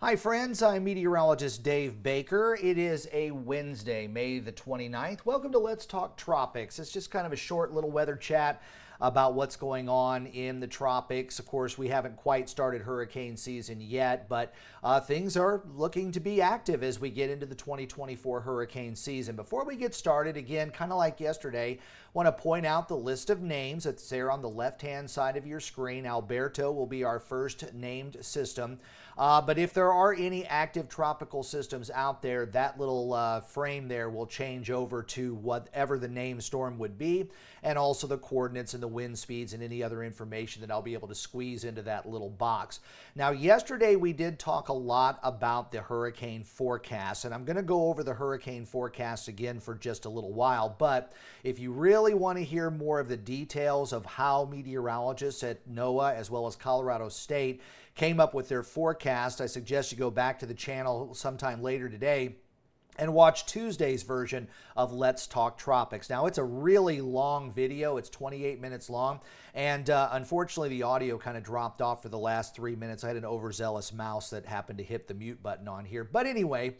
Hi friends, I'm meteorologist Dave Baker. It is a Wednesday, May the 29th. Welcome to Let's Talk Tropics. It's just kind of a short little weather chat about what's going on in the tropics. Of course, we haven't quite started hurricane season yet, but things are looking to be active as we get into the 2024 hurricane season. Before we get started, again, kind of like yesterday, I want to point out the list of names that's there on the left-hand side of your screen. Alberto will be our first named system. But if there are any active tropical systems out there, that little frame there will change over to whatever the named storm would be, and also the coordinates and the wind speeds and any other information that I'll be able to squeeze into that little box. Now, yesterday we did talk a lot about the hurricane forecast, and I'm going to go over the hurricane forecast again for just a little while. But if you really want to hear more of the details of how meteorologists at NOAA as well as Colorado State came up with their forecast, I suggest you go back to the channel sometime later today and watch Tuesday's version of Let's Talk Tropics. Now, it's a really long video. It's 28 minutes long, and unfortunately, the audio kind of dropped off for the last 3 minutes. I had an overzealous mouse that happened to hit the mute button on here. But anyway,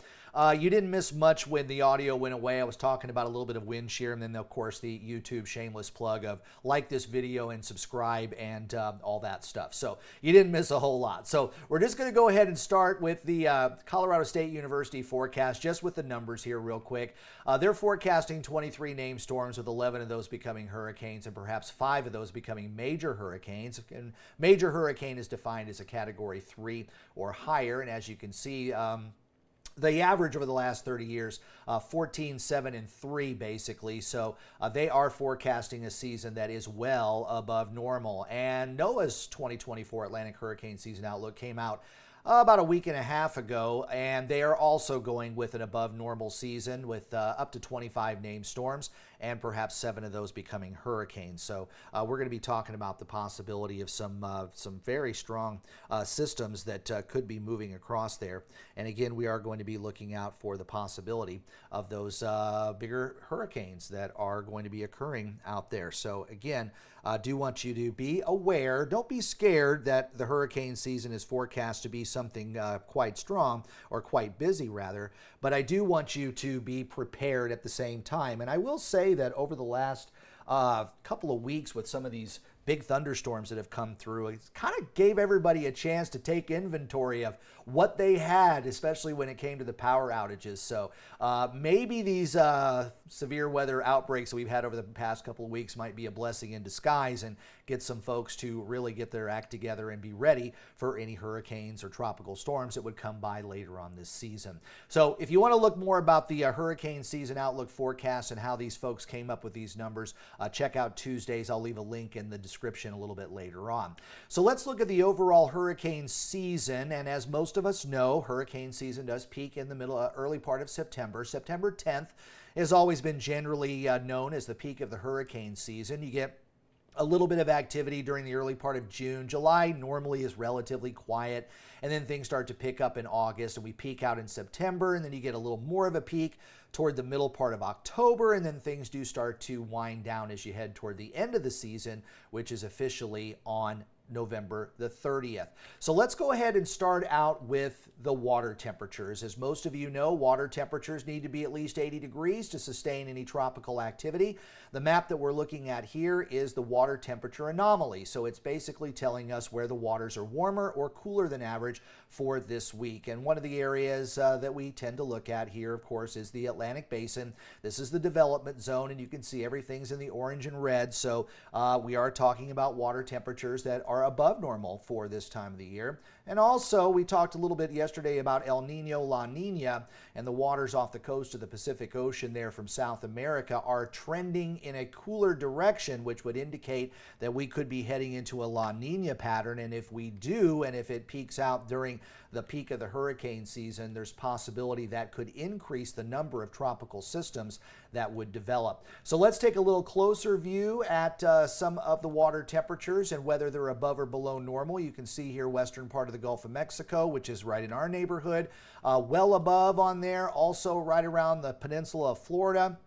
you didn't miss much when the audio went away. I was talking about a little bit of wind shear, and then, of course, the YouTube shameless plug of like this video and subscribe and all that stuff. So you didn't miss a whole lot. So we're just going to go ahead and start with the Colorado State University forecast, just with the numbers here real quick. They're forecasting 23 named storms, with 11 of those becoming hurricanes and perhaps 5 of those becoming major hurricanes. And major hurricane is defined as a category 3 or higher. And as you can see, the average over the last 30 years, 14, 7, and 3, basically. So they are forecasting a season that is well above normal. And NOAA's 2024 Atlantic Hurricane Season Outlook came out about a week and a half ago, and they are also going with an above normal season with up to 25 named storms and perhaps 7 of those becoming hurricanes. So we're going to be talking about the possibility of some very strong systems that could be moving across there. And again, we are going to be looking out for the possibility of those bigger hurricanes that are going to be occurring out there. So again, I do want you to be aware. Don't be scared that the hurricane season is forecast to be something quite strong, or quite busy rather, but I do want you to be prepared at the same time. And I will say that over the last couple of weeks, with some of these big thunderstorms that have come through, it kind of gave everybody a chance to take inventory of what they had, especially when it came to the power outages. So maybe these severe weather outbreaks that we've had over the past couple of weeks might be a blessing in disguise and get some folks to really get their act together and be ready for any hurricanes or tropical storms that would come by later on this season. So if you want to look more about the hurricane season outlook forecast and how these folks came up with these numbers, check out Tuesdays. I'll leave a link in the description a little bit later on. So let's look at the overall hurricane season. And as most of us know, hurricane season does peak in the early part of September. September 10th has always been generally known as the peak of the hurricane season. You get a little bit of activity during the early part of June. July normally is relatively quiet, and then things start to pick up in August, and we peak out in September, and then you get a little more of a peak toward the middle part of October, and then things do start to wind down as you head toward the end of the season, which is officially on November the 30th. So let's go ahead and start out with the water temperatures. As most of you know, water temperatures need to be at least 80 degrees to sustain any tropical activity. The map that we're looking at here is the water temperature anomaly. So it's basically telling us where the waters are warmer or cooler than average for this week. And one of the areas that we tend to look at here, of course, is the Atlantic Basin. This is the development zone, and you can see everything's in the orange and red. So we are talking about water temperatures that are above normal for this time of the year. And also, we talked a little bit yesterday about El Nino, La Nina, and the waters off the coast of the Pacific Ocean there from South America are trending in a cooler direction, which would indicate that we could be heading into a La Nina pattern. And if we do, and if it peaks out during the peak of the hurricane season, there's possibility that could increase the number of tropical systems that would develop. So let's take a little closer view at some of the water temperatures and whether they're above or below normal. You can see here western part of the Gulf of Mexico, which is right in our neighborhood, well above on there, also right around the peninsula of Florida.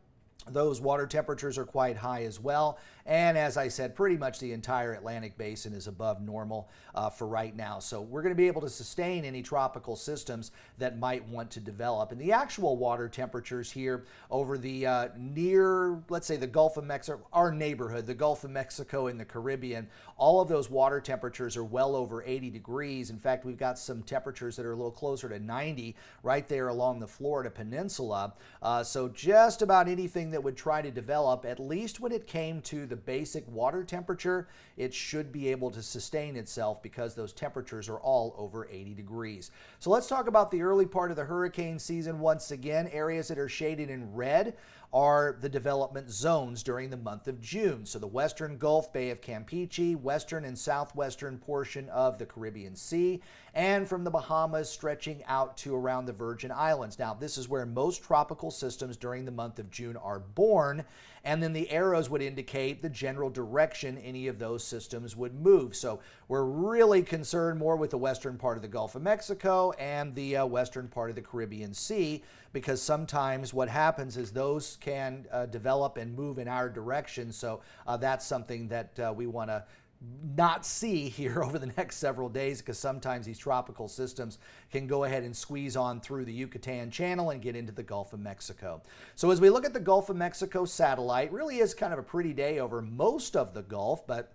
Those water temperatures are quite high as well. And as I said, pretty much the entire Atlantic Basin is above normal for right now. So we're going to be able to sustain any tropical systems that might want to develop. And the actual water temperatures here over the near, let's say, the Gulf of Mexico, our neighborhood, the Gulf of Mexico and the Caribbean, all of those water temperatures are well over 80 degrees. In fact, we've got some temperatures that are a little closer to 90 right there along the Florida Peninsula. So just about anything that would try to develop, at least when it came to the basic water temperature, it should be able to sustain itself because those temperatures are all over 80 degrees. So let's talk about the early part of the hurricane season once again. Areas that are shaded in red are the development zones during the month of June. So the western Gulf, Bay of Campeche, western and southwestern portion of the Caribbean Sea, and from the Bahamas stretching out to around the Virgin Islands. Now, this is where most tropical systems during the month of June are born, and then the arrows would indicate the general direction any of those systems would move. So we're really concerned more with the western part of the Gulf of Mexico and the western part of the Caribbean Sea, because sometimes what happens is those can develop and move in our direction. So that's something that we want to not see here over the next several days, because sometimes these tropical systems can go ahead and squeeze on through the Yucatan Channel and get into the Gulf of Mexico. So as we look at the Gulf of Mexico satellite, really is kind of a pretty day over most of the Gulf, but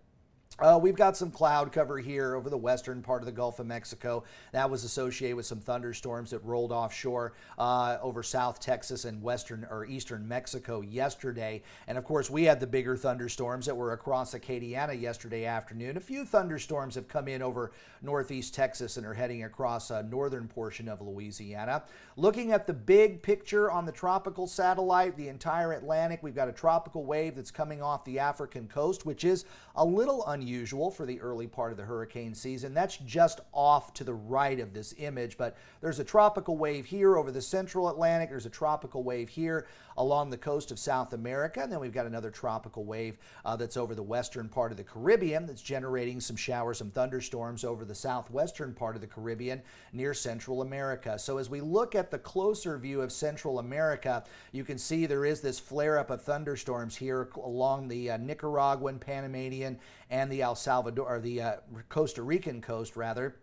we've got some cloud cover here over the western part of the Gulf of Mexico. That was associated with some thunderstorms that rolled offshore over South Texas and western or eastern Mexico yesterday. And of course, we had the bigger thunderstorms that were across Acadiana yesterday afternoon. A few thunderstorms have come in over northeast Texas and are heading across a northern portion of Louisiana. Looking at the big picture on the tropical satellite, the entire Atlantic, we've got a tropical wave that's coming off the African coast, which is a little unusual for the early part of the hurricane season. That's just off to the right of this image, but there's a tropical wave here over the central Atlantic. There's a tropical wave here along the coast of South America, and then we've got another tropical wave that's over the western part of the Caribbean that's generating some showers and thunderstorms over the southwestern part of the Caribbean near Central America. So as we look at the closer view of Central America, you can see there is this flare-up of thunderstorms here along the Nicaraguan, Panamanian, and the El Salvador, or the Costa Rican coast rather,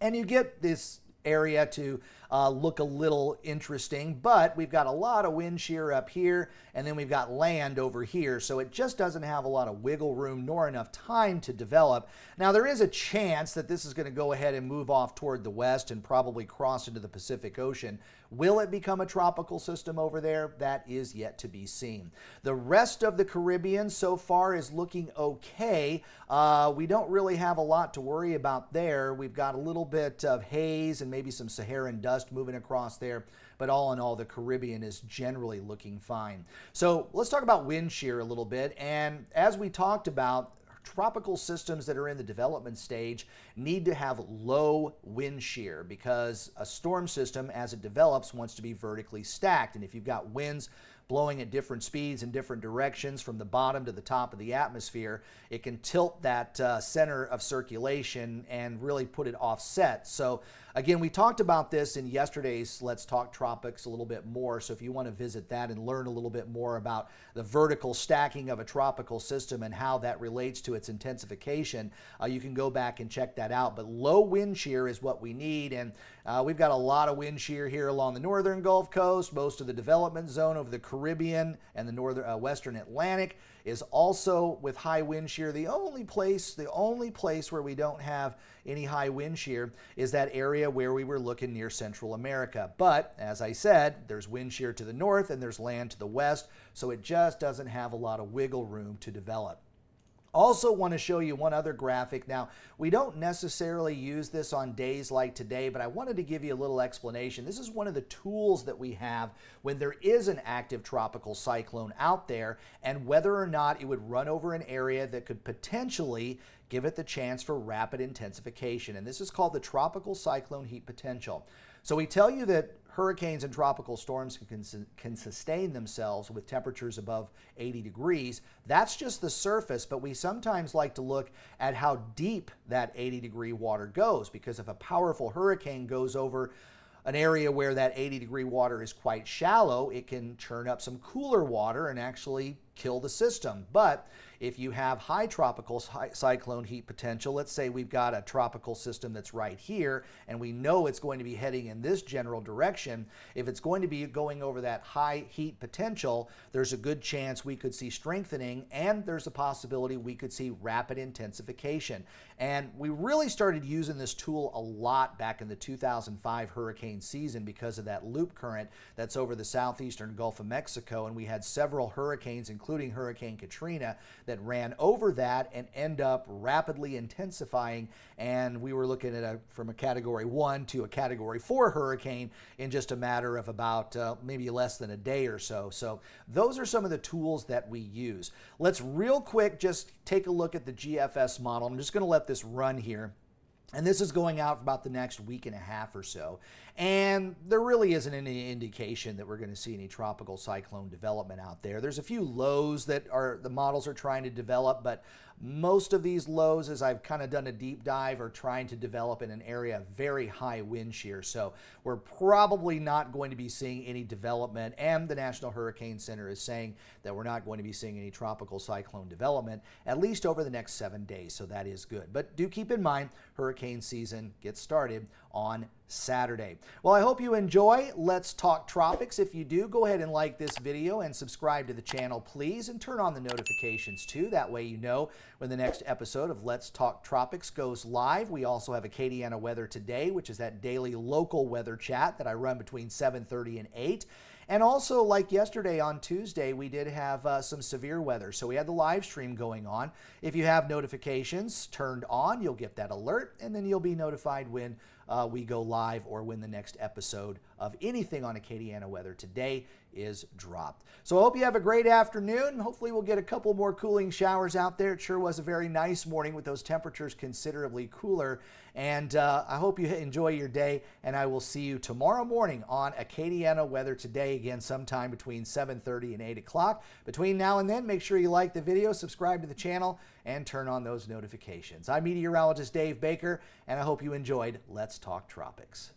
and you get this area to look a little interesting, but we've got a lot of wind shear up here, and then we've got land over here, so it just doesn't have a lot of wiggle room nor enough time to develop. Now, there is a chance that this is going to go ahead and move off toward the west and probably cross into the Pacific Ocean. Will it become a tropical system over there? That is yet to be seen. The rest of the Caribbean so far is looking okay. We don't really have a lot to worry about there. We've got a little bit of haze and maybe some Saharan dust moving across there, but all in all, the Caribbean is generally looking fine. So let's talk about wind shear a little bit. And as we talked about, tropical systems that are in the development stage need to have low wind shear, because a storm system, as it develops, wants to be vertically stacked. And if you've got winds blowing at different speeds in different directions from the bottom to the top of the atmosphere, it can tilt that center of circulation and really put it offset. So again, we talked about this in yesterday's Let's Talk Tropics a little bit more. So if you want to visit that and learn a little bit more about the vertical stacking of a tropical system and how that relates to its intensification, you can go back and check that out. But low wind shear is what we need, and we've got a lot of wind shear here along the northern Gulf Coast. Most of the development zone over the Caribbean and the northern western Atlantic is also with high wind shear. The only place where we don't have any high wind shear is that area where we were looking near Central America. But as I said, there's wind shear to the north and there's land to the west, so it just doesn't have a lot of wiggle room to develop. Also want to show you one other graphic. Now, we don't necessarily use this on days like today, but I wanted to give you a little explanation. This is one of the tools that we have when there is an active tropical cyclone out there, and whether or not it would run over an area that could potentially give it the chance for rapid intensification. And this is called the tropical cyclone heat potential. So we tell you that hurricanes and tropical storms can sustain themselves with temperatures above 80 degrees. That's just the surface, but we sometimes like to look at how deep that 80-degree water goes, because if a powerful hurricane goes over an area where that 80-degree water is quite shallow, it can churn up some cooler water and actually kill the system. But If you have high tropical cyclone heat potential, let's say we've got a tropical system that's right here, and we know it's going to be heading in this general direction. If it's going to be going over that high heat potential, there's a good chance we could see strengthening, and there's a possibility we could see rapid intensification. And we really started using this tool a lot back in the 2005 hurricane season because of that loop current that's over the southeastern Gulf of Mexico, and we had several hurricanes, including Hurricane Katrina, that ran over that and end up rapidly intensifying, and we were looking at from a category 1 to a category 4 hurricane in just a matter of about maybe less than a day or so. So those are some of the tools that we use. Let's real quick just take a look at the GFS model. I'm just going to let this run here. And this is going out for about the next week and a half or so. And there really isn't any indication that we're going to see any tropical cyclone development out there. There's a few lows that the models are trying to develop, but most of these lows, as I've kind of done a deep dive, are trying to develop in an area of very high wind shear. So we're probably not going to be seeing any development, and the National Hurricane Center is saying that we're not going to be seeing any tropical cyclone development, at least over the next 7 days, so that is good. But do keep in mind, hurricane season gets started on Saturday. Well, I hope you enjoy Let's Talk Tropics. If you do, go ahead and like this video and subscribe to the channel, please, and turn on the notifications too. That way you know when the next episode of Let's Talk Tropics goes live. We also have Acadiana Weather Today, which is that daily local weather chat that I run between 7:30 and 8. And also, like yesterday on Tuesday, we did have some severe weather. So we had the live stream going on. If you have notifications turned on, you'll get that alert, and then you'll be notified when we go live or when the next episode of anything on Acadiana Weather Today is dropped. So I hope you have a great afternoon. Hopefully we'll get a couple more cooling showers out there. It sure was a very nice morning with those temperatures considerably cooler. And I hope you enjoy your day, and I will see you tomorrow morning on Acadiana Weather Today, again sometime between 7:30 and 8 o'clock. Between now and then, make sure you like the video, subscribe to the channel, and turn on those notifications. I'm meteorologist Dave Baker, and I hope you enjoyed Let's Talk Tropics.